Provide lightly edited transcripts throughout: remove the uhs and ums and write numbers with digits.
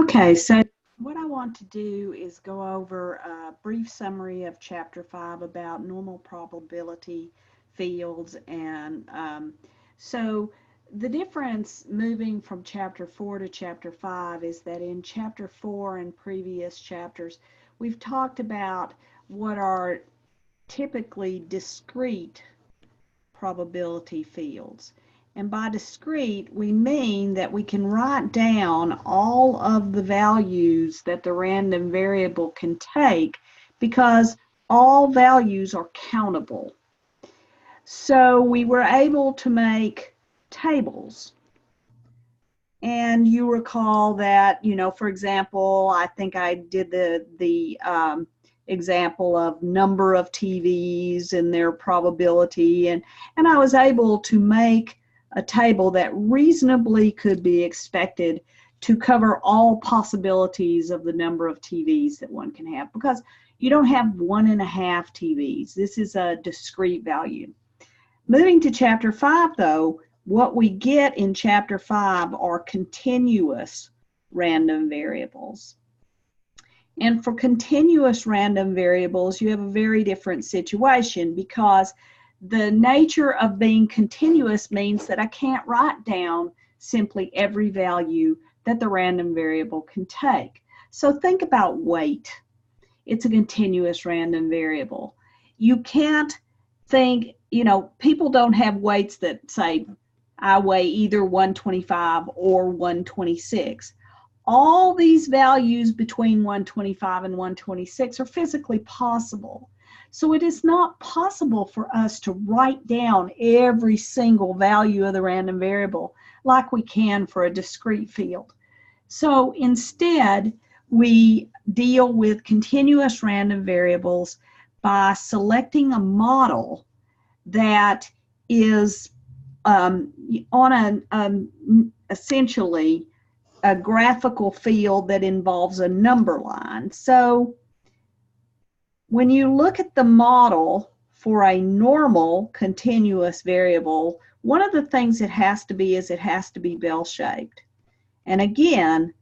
Okay, so what I want to do is go over a brief summary of Chapter 5 about normal probability fields. And so the difference moving from Chapter 4 to Chapter 5 is that in Chapter 4 and previous chapters, we've talked about what are typically discrete probability fields. And by discrete, we mean that we can write down all of the values that the random variable can take because all values are countable. So we were able to make tables. And you recall that, for example, I think I did the example of number of TVs and their probability, and I was able to make a table that reasonably could be expected to cover all possibilities of the number of TVs that one can have, because you don't have 1.5 TVs. This is a discrete value. Moving to Chapter 5, though, what we get in Chapter 5 are continuous random variables. And for continuous random variables, you have a very different situation, because the nature of being continuous means that I can't write down simply every value that the random variable can take. So think about weight. It's a continuous random variable. You can't think, people don't have weights that say, I weigh either 125 or 126. All these values between 125 and 126 are physically possible. So it is not possible for us to write down every single value of the random variable like we can for a discrete field. So instead, we deal with continuous random variables by selecting a model that is on essentially a graphical field that involves a number line. So when you look at the model for a normal continuous variable, one of the things it has to be is it has to be bell-shaped. And again,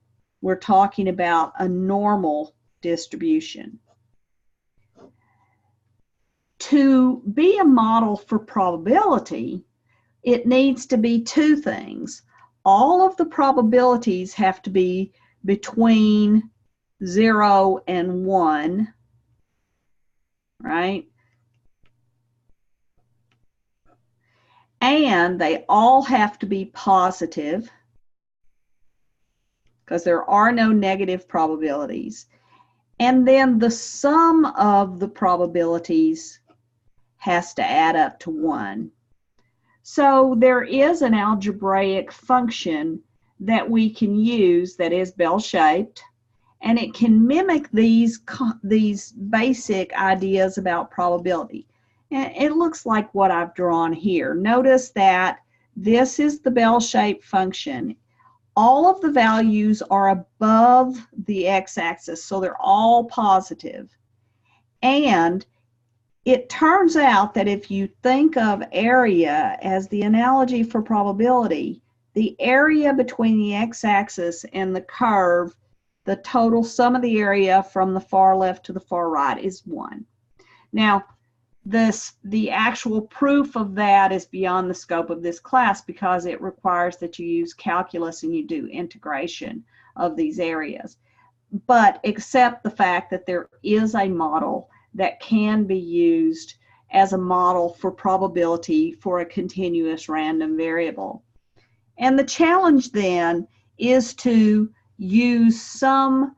we're talking about a normal distribution. To be a model for probability, it needs to be two things. All of the probabilities have to be between 0 and 1, right? And they all have to be positive, because there are no negative probabilities. And then the sum of the probabilities has to add up to 1. So there is an algebraic function that we can use that is bell-shaped, and it can mimic these basic ideas about probability. And it looks like what I've drawn here. Notice that this is the bell-shaped function. All of the values are above the x-axis, so they're all positive. And it turns out that if you think of area as the analogy for probability, the area between the x-axis and the curve, the total sum of the area from the far left to the far right is 1. Now, the actual proof of that is beyond the scope of this class, because it requires that you use calculus and you do integration of these areas. But accept the fact that there is a model that can be used as a model for probability for a continuous random variable. And the challenge then is to use some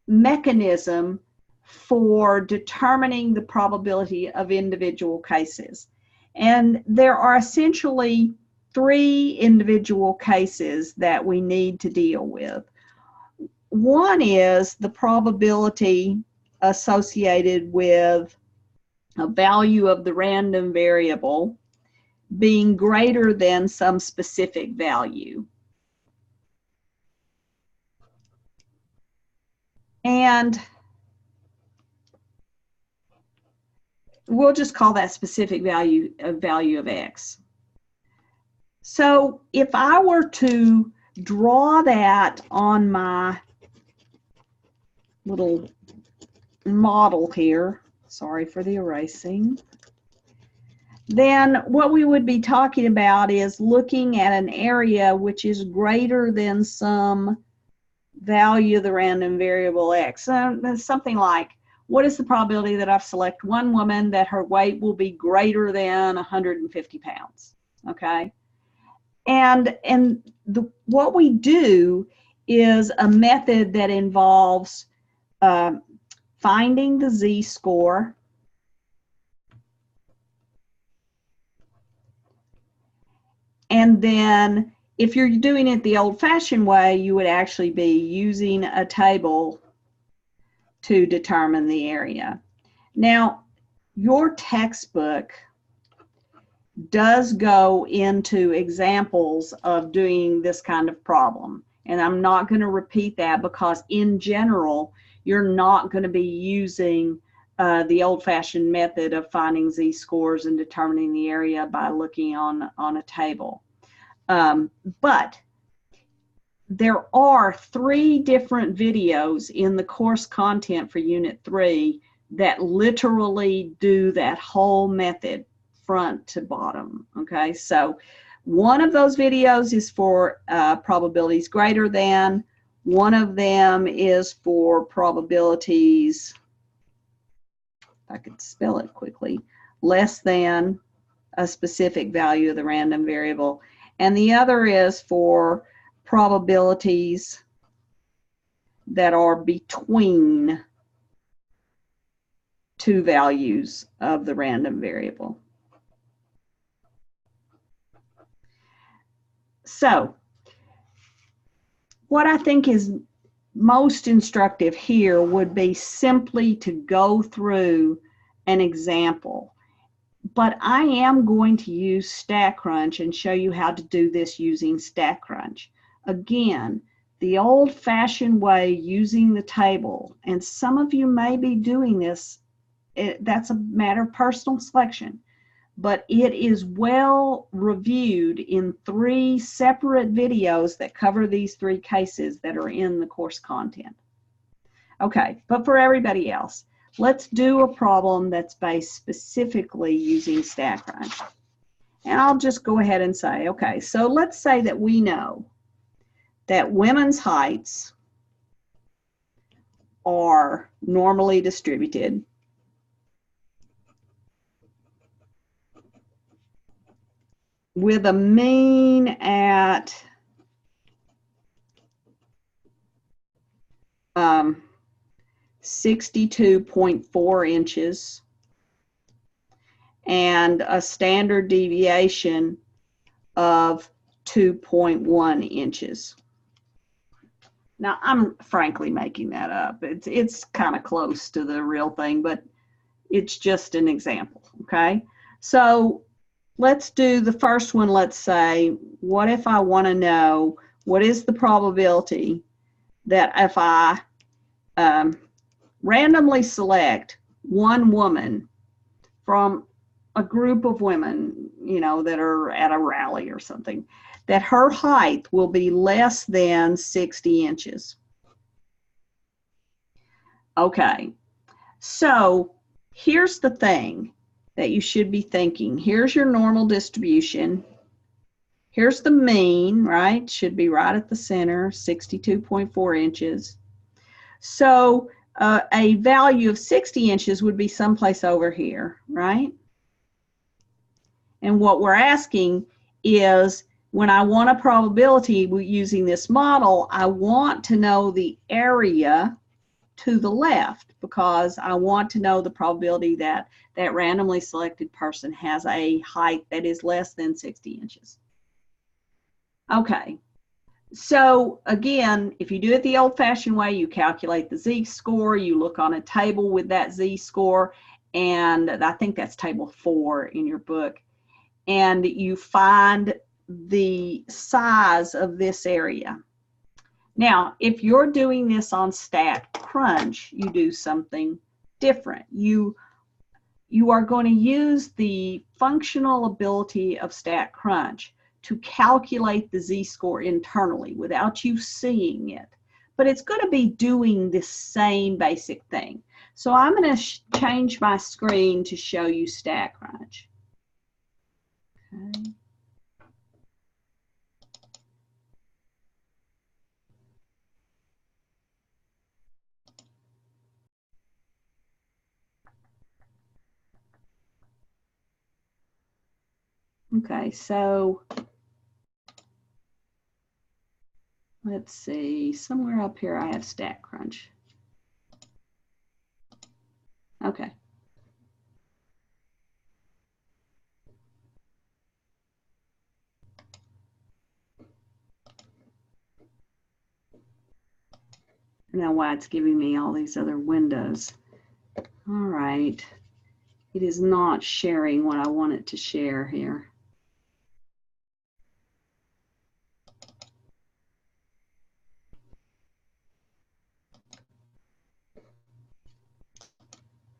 mechanism for determining the probability of individual cases. And there are essentially 3 individual cases that we need to deal with. One is the probability associated with a value of the random variable being greater than some specific value. And we'll just call that specific value a value of x. So if I were to draw that on my little model here. Sorry for the erasing. Then what we would be talking about is looking at an area which is greater than some value of the random variable x. Something like, what is the probability that I've select one woman that her weight will be greater than 150 pounds? Okay. And what we do is a method that involves finding the z-score, and then if you're doing it the old-fashioned way, you would actually be using a table to determine the area. Now, your textbook does go into examples of doing this kind of problem, and I'm not going to repeat that because in general you're not going to be using the old-fashioned method of finding z-scores and determining the area by looking on a table. But there are 3 different videos in the course content for Unit 3 that literally do that whole method front to bottom. Okay, so one of those videos is for probabilities greater than, one of them is for probabilities, if I could spell it quickly, less than a specific value of the random variable, and the other is for probabilities that are between 2 values of the random variable. So what I think is most instructive here would be simply to go through an example. But I am going to use StatCrunch and show you how to do this using StatCrunch. Again, the old-fashioned way, using the table, and some of you may be doing this, that's a matter of personal selection, but it is well reviewed in 3 separate videos that cover these 3 cases that are in the course content. Okay, but for everybody else, let's do a problem that's based specifically using StatCrunch. And I'll just go ahead and say, okay, so let's say that we know that women's heights are normally distributed with a mean at 62.4 inches and a standard deviation of 2.1 inches. Now, I'm frankly making that up. It's kind of close to the real thing, but it's just an example, okay? So let's do the first one. Let's say, what if I want to know what is the probability that if I randomly select one woman from a group of women, you know, that are at a rally or something, that her height will be less than 60 inches. Okay, so here's the thing that you should be thinking. Here's your normal distribution. Here's the mean, right? Should be right at the center, 62.4 inches. So a value of 60 inches would be someplace over here, right? And what we're asking is, when I want a probability using this model, I want to know the area to the left because I want to know the probability that that randomly selected person has a height that is less than 60 inches. Okay, so again, if you do it the old-fashioned way, you calculate the z-score, you look on a table with that z-score, and I think that's table 4 in your book, and you find the size of this area. Now, if you're doing this on StatCrunch, you do something different. You are going to use the functional ability of StatCrunch to calculate the z-score internally without you seeing it. but it's going to be doing the same basic thing. So I'm going to change my screen to show you StatCrunch. Okay. Okay, so let's see, somewhere up here I have StatCrunch. Okay. Now why it's giving me all these other windows. All right. It is not sharing what I want it to share here.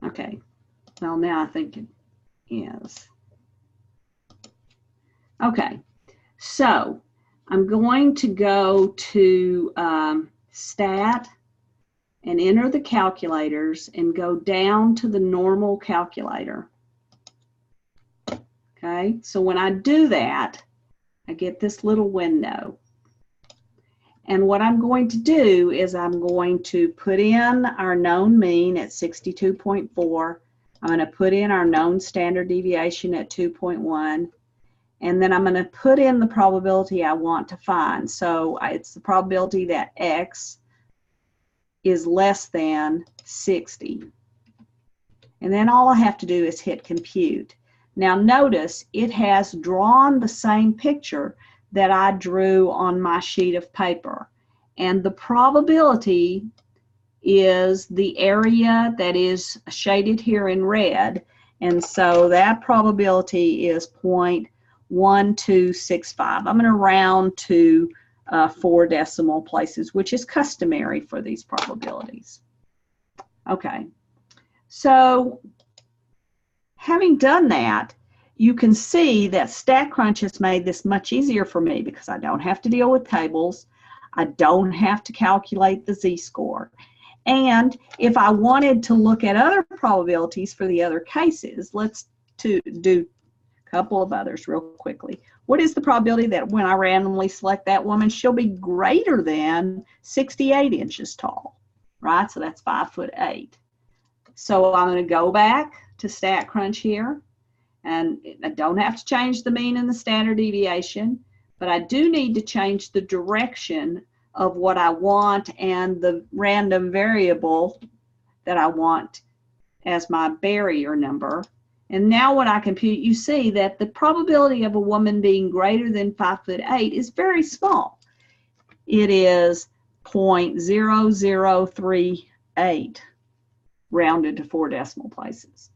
Okay. Well, now I think it is. Okay. So I'm going to go to Stat and enter the calculators and go down to the normal calculator. Okay, so when I do that, I get this little window. And what I'm going to do is I'm going to put in our known mean at 62.4. I'm going to put in our known standard deviation at 2.1. And then I'm going to put in the probability I want to find. So it's the probability that X is less than 60. And then all I have to do is hit compute. Now notice it has drawn the same picture that I drew on my sheet of paper. And the probability is the area that is shaded here in red. And so that probability is 0.1265. I'm going to round to 4 decimal places, which is customary for these probabilities. Okay, so having done that, you can see that StatCrunch has made this much easier for me because I don't have to deal with tables. I don't have to calculate the z-score. And if I wanted to look at other probabilities for the other cases, let's do a couple of others real quickly. What is the probability that when I randomly select that woman, she'll be greater than 68 inches tall, right? So that's 5'8". So I'm going to go back to StatCrunch here, and I don't have to change the mean and the standard deviation, but I do need to change the direction of what I want and the random variable that I want as my barrier number. And now when I compute, you see that the probability of a woman being greater than 5'8" is very small. It is 0.0038 rounded to 4 decimal places.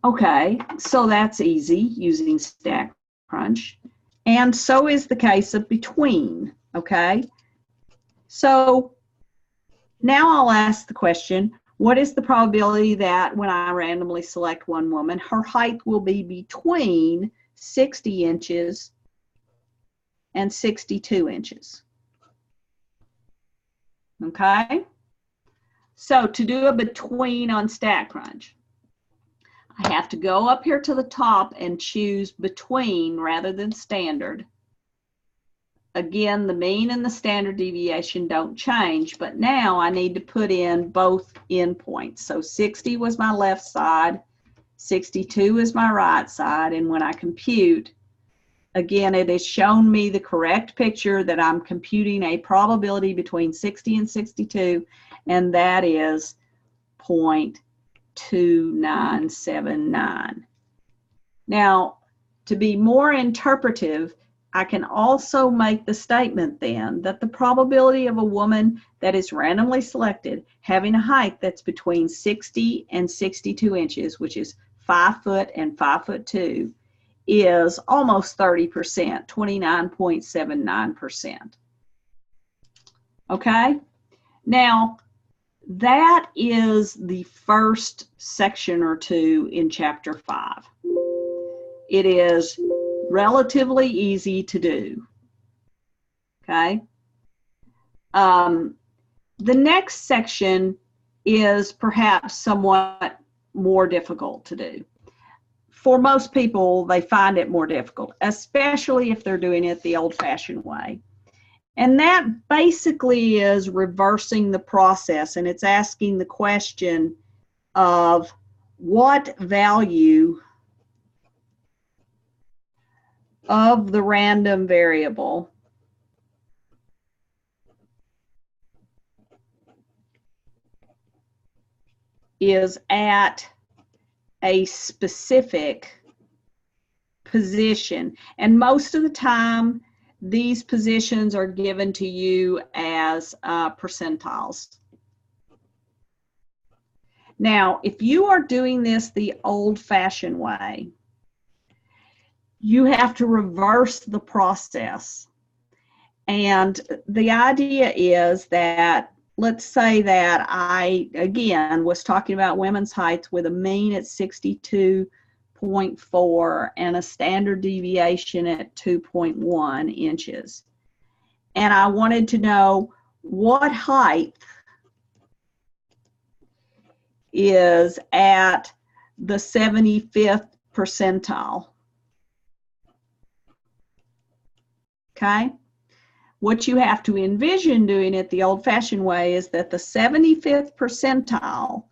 Okay, so that's easy using StatCrunch. And so is the case of between, okay? So now I'll ask the question, what is the probability that when I randomly select one woman, her height will be between 60 inches and 62 inches? Okay? So to do a between on StatCrunch, I have to go up here to the top and choose between rather than standard. Again, the mean and the standard deviation don't change, but now I need to put in both endpoints. So 60 was my left side, 62 is my right side, and when I compute, again, it has shown me the correct picture that I'm computing a probability between 60 and 62, and that is 0.2979. Now, to be more interpretive, I can also make the statement then that the probability of a woman that is randomly selected having a height that's between 60 and 62 inches, which is 5 foot and 5'2", is almost 30%, 29.79%. Okay? Now, that is the first section or two in chapter 5. It is relatively easy to do. Okay? The next section is perhaps somewhat more difficult to do. For most people, they find it more difficult, especially if they're doing it the old-fashioned way. And that basically is reversing the process, and it's asking the question of what value of the random variable is at a specific position. And most of the time, these positions are given to you as percentiles. Now, if you are doing this the old-fashioned way, you have to reverse the process. And the idea is that, let's say that I, again, was talking about women's heights with a mean at 62.4 and a standard deviation at 2.1 inches. And I wanted to know what height is at the 75th percentile. Okay? What you have to envision doing it the old-fashioned way is that the 75th percentile,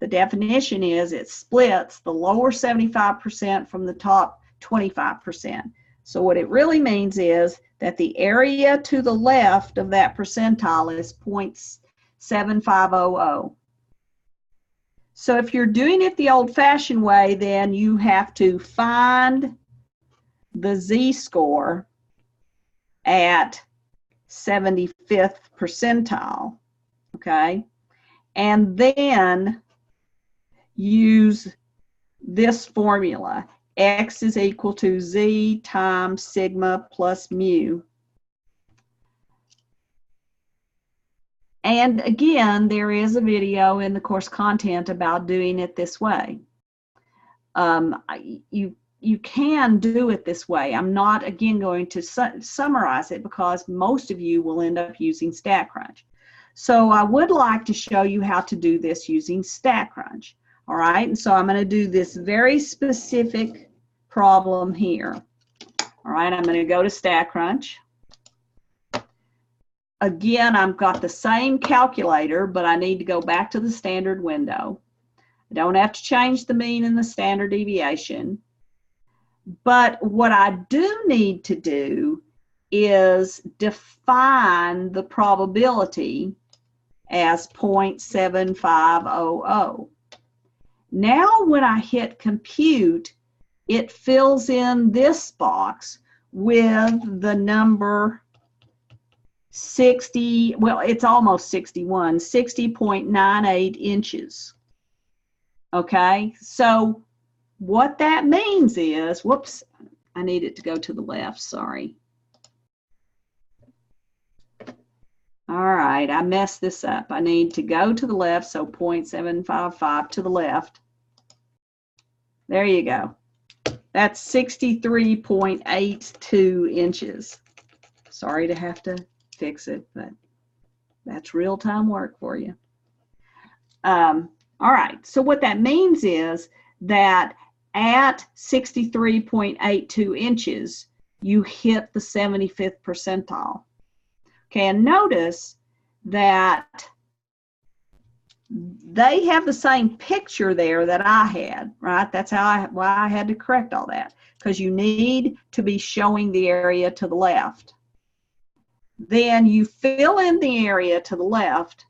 the definition is it splits the lower 75% from the top 25%. So what it really means is that the area to the left of that percentile is 0.7500. So if you're doing it the old-fashioned way, then you have to find the z-score at 75th percentile, okay? And then use this formula. X is equal to z times sigma plus mu. And again, there is a video in the course content about doing it this way. You can do it this way. I'm not, again, going to summarize it because most of you will end up using StatCrunch. So I would like to show you how to do this using StatCrunch. All right, and so I'm going to do this very specific problem here. All right, I'm going to go to StatCrunch. Again, I've got the same calculator, but I need to go back to the standard window. I don't have to change the mean and the standard deviation. But what I do need to do is define the probability as 0.7500. Now when I hit compute, it fills in this box with the number 60, well, it's almost 61, 60.98 inches. Okay, so what that means is, whoops, I need it to go to the left, sorry. All right, I messed this up. I need to go to the left, so 0.755 to the left. There you go. That's 63.82 inches. Sorry to have to fix it, but that's real-time work for you. All right, so what that means is that at 63.82 inches, you hit the 75th percentile. Okay, and notice that they have the same picture there that I had, right? That's why I had to correct all that, because you need to be showing the area to the left. Then you fill in the area to the left,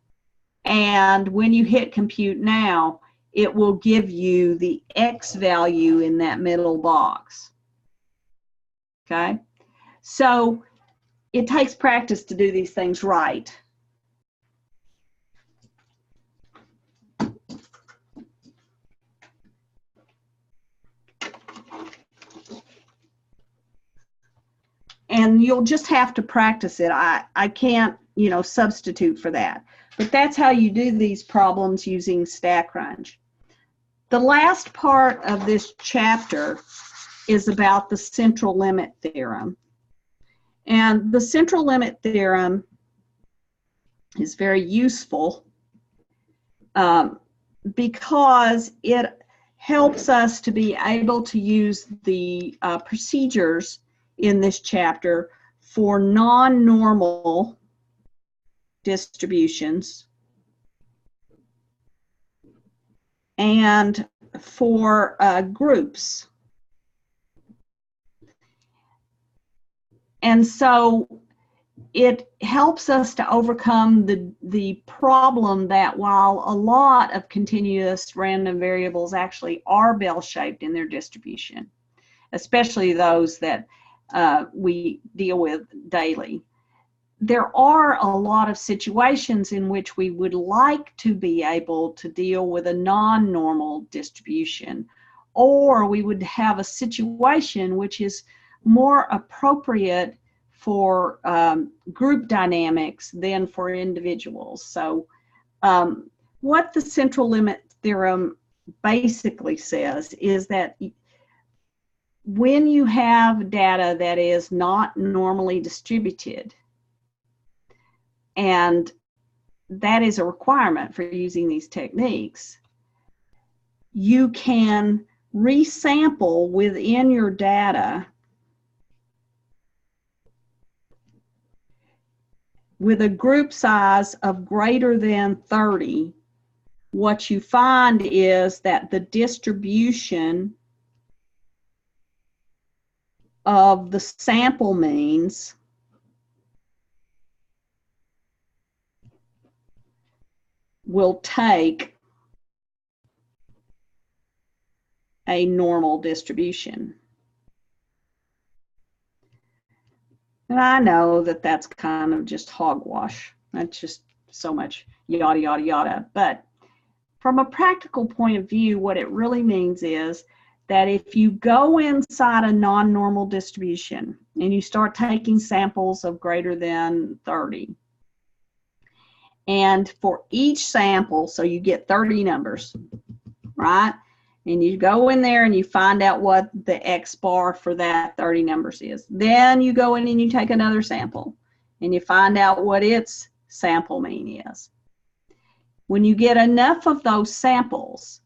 and when you hit compute now, it will give you the X value in that middle box. Okay? So it takes practice to do these things right. And you'll just have to practice it. I can't, substitute for that. But that's how you do these problems using StatCrunch. The last part of this chapter is about the central limit theorem. And the central limit theorem is very useful because it helps us to be able to use the procedures in this chapter for non-normal distributions and for groups. And so it helps us to overcome the problem that while a lot of continuous random variables actually are bell-shaped in their distribution, especially those that we deal with daily, there are a lot of situations in which we would like to be able to deal with a non-normal distribution, or we would have a situation which is more appropriate for group dynamics than for individuals. So what the central limit theorem basically says is that when you have data that is not normally distributed, and that is a requirement for using these techniques, you can resample within your data with a group size of greater than 30. What you find is that the distribution of the sample means will take a normal distribution. And I know that that's kind of just hogwash. That's just so much yada, yada, yada. But from a practical point of view, what it really means is that if you go inside a non-normal distribution and you start taking samples of greater than 30, and for each sample, so you get 30 numbers, right? And you go in there and you find out what the X bar for that 30 numbers is. Then you go in and you take another sample and you find out what its sample mean is. When you get enough of those samples,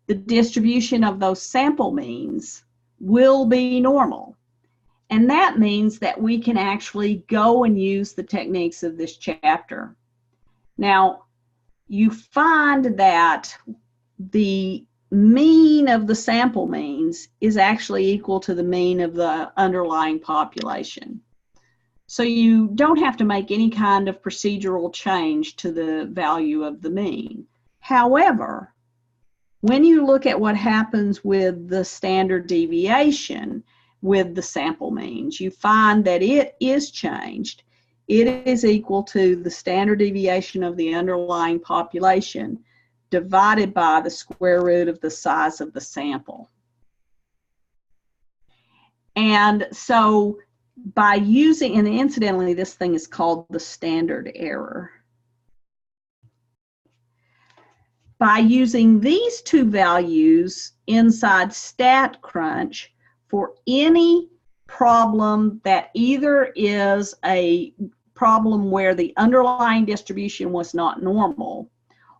the distribution of those sample means will be normal. And that means that we can actually go and use the techniques of this chapter. Now, you find that the mean of the sample means is actually equal to the mean of the underlying population. So you don't have to make any kind of procedural change to the value of the mean. However, when you look at what happens with the standard deviation with the sample means, you find that it is changed. It is equal to the standard deviation of the underlying population divided by the square root of the size of the sample. And so by using, and incidentally, this thing is called the standard error. By using these two values inside StatCrunch for any problem that either is a problem where the underlying distribution was not normal,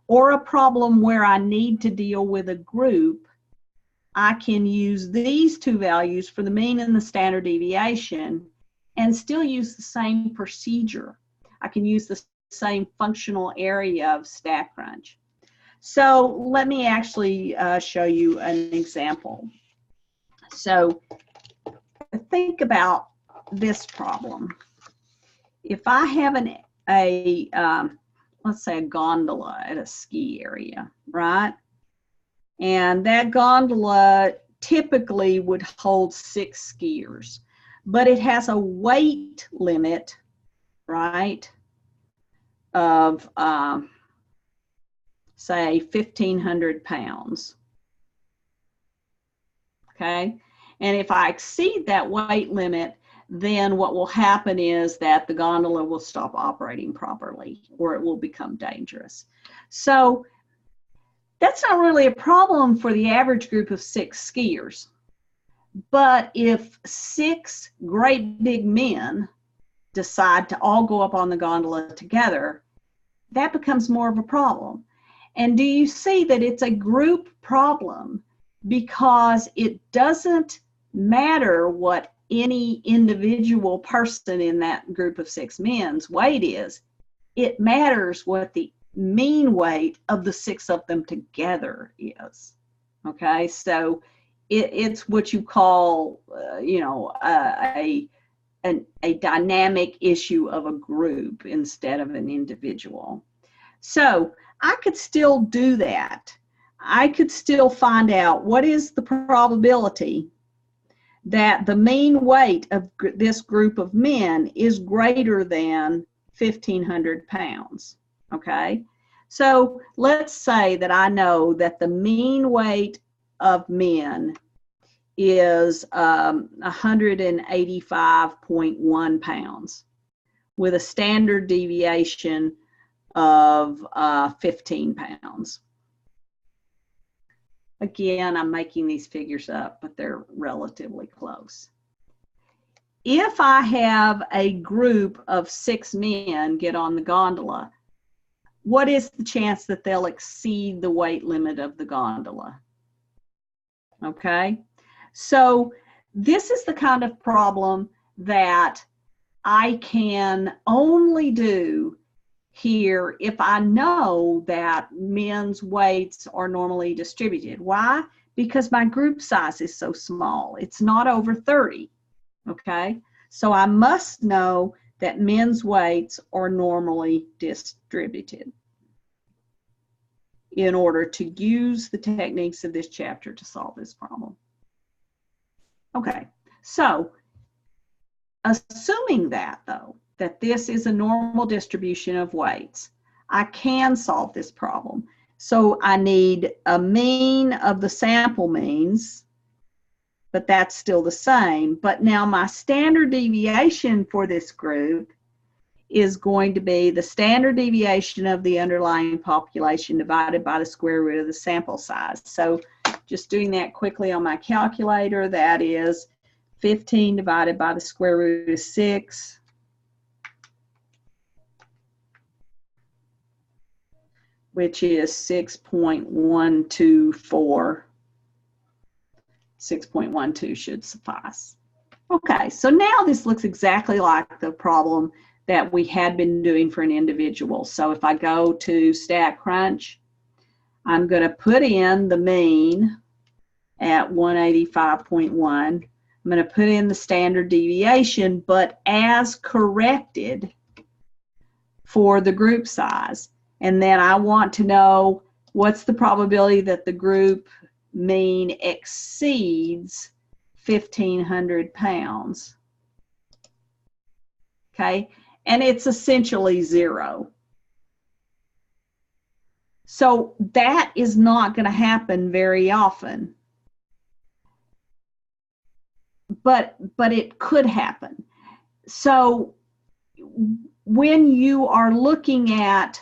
or a problem where I need to deal with a group, I can use these two values for the mean and the standard deviation and still use the same procedure. I can use the same functional area of StatCrunch. So let me actually show you an example. So think about this problem. If I have let's say a gondola at a ski area, right? And that gondola typically would hold 6 skiers, but it has a weight limit, right, of say 1,500 pounds. Okay, and if I exceed that weight limit, then what will happen is that the gondola will stop operating properly, or it will become dangerous. So that's not really a problem for the average group of 6 skiers. But if 6 great big men decide to all go up on the gondola together, that becomes more of a problem. And do you see that it's a group problem because it doesn't matter what any individual person in that group of 6 men's weight is. It matters what the mean weight of the 6 of them together is. Okay, so it's what you call, a dynamic issue of a group instead of an individual. So I could still do that. I could still find out what is the probability that the mean weight of this group of men is greater than 1,500 pounds, okay? So let's say that I know that the mean weight of men is 185.1 pounds with a standard deviation of 15 pounds. Again, I'm making these figures up, but they're relatively close. If I have a group of 6 men get on the gondola, what is the chance that they'll exceed the weight limit of the gondola? Okay, so this is the kind of problem that I can only do here if I know that men's weights are normally distributed. Why? Because my group size is so small. It's not over 30, okay? So I must know that men's weights are normally distributed in order to use the techniques of this chapter to solve this problem. Okay, so assuming that, though, that this is a normal distribution of weights, I can solve this problem. So I need a mean of the sample means, but that's still the same. But now my standard deviation for this group is going to be the standard deviation of the underlying population divided by the square root of the sample size. So just doing that quickly on my calculator, that is 15 divided by the square root of 6. Which is 6.124. 6.12 should suffice. Okay, so now this looks exactly like the problem that we had been doing for an individual. So if I go to StatCrunch, I'm going to put in the mean at 185.1. I'm going to put in the standard deviation, but as corrected for the group size. And then I want to know what's the probability that the group mean exceeds 1,500 pounds. Okay, and it's essentially 0. So that is not going to happen very often. But it could happen. So when you are looking at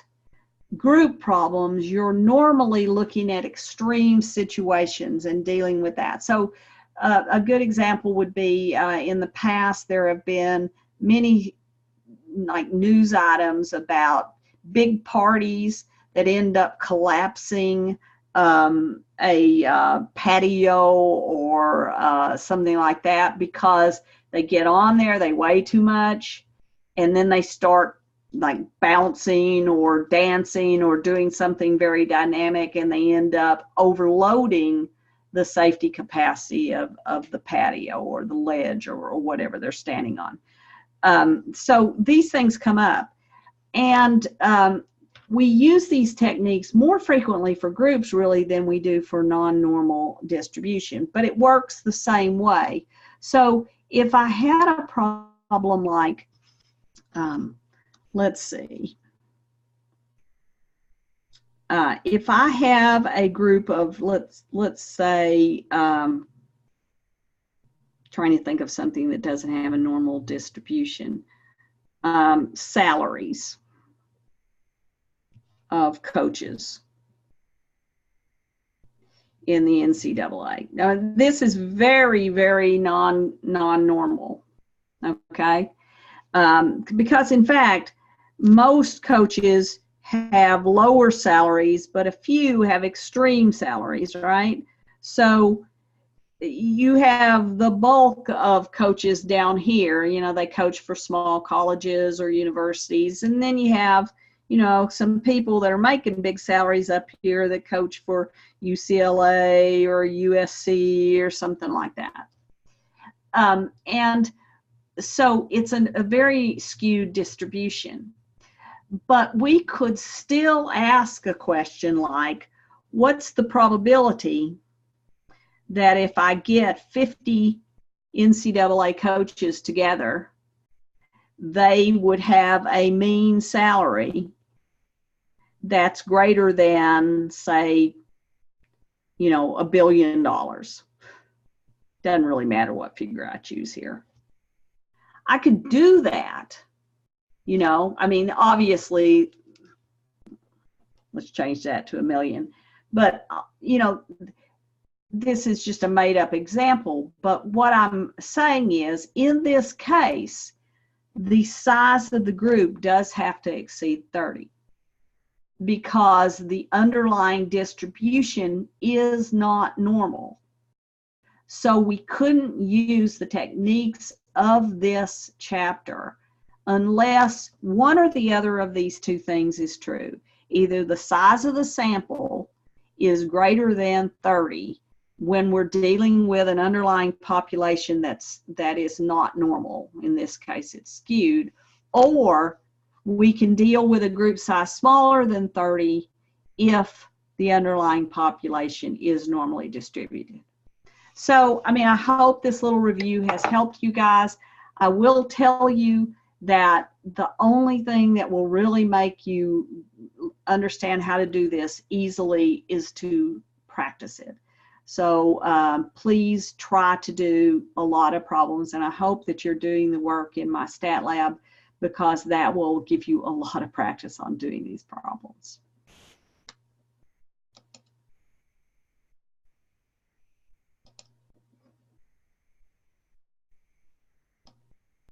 group problems, you're normally looking at extreme situations and dealing with that. So a good example would be in the past there have been many like news items about big parties that end up collapsing a patio or something like that because they get on there, they weigh too much, and then they start like bouncing or dancing or doing something very dynamic, and they end up overloading the safety capacity of the patio or the ledge or whatever they're standing on. So these things come up, and we use these techniques more frequently for groups really than we do for non-normal distribution, but it works the same way. So if I had a problem like, let's see, if I have a group of, let's say, trying to think of something that doesn't have a normal distribution, salaries of coaches in the NCAA. Now, this is very, very non-normal, okay? Because in fact, most coaches have lower salaries, but a few have extreme salaries, right? So you have the bulk of coaches down here, you know, they coach for small colleges or universities. And then you have, you know, some people that are making big salaries up here that coach for UCLA or USC or something like that. And so it's a very skewed distribution. But we could still ask a question like, what's the probability that if I get 50 NCAA coaches together, they would have a mean salary that's greater than, say, you know, $1 billion. Doesn't really matter what figure I choose here. I could do that, you know, I mean, obviously, let's change that to 1 million. But, you know, this is just a made up example. But what I'm saying is, in this case, the size of the group does have to exceed 30 because the underlying distribution is not normal. So we couldn't use the techniques of this chapter unless one or the other of these two things is true. Either the size of the sample is greater than 30 when we're dealing with an underlying population that is not normal. In this case, it's skewed, or we can deal with a group size smaller than 30 if the underlying population is normally distributed. So, I mean, I hope this little review has helped you guys. I will tell you that the only thing that will really make you understand how to do this easily is to practice it. So please try to do a lot of problems, and I hope that you're doing the work in my stat lab because that will give you a lot of practice on doing these problems.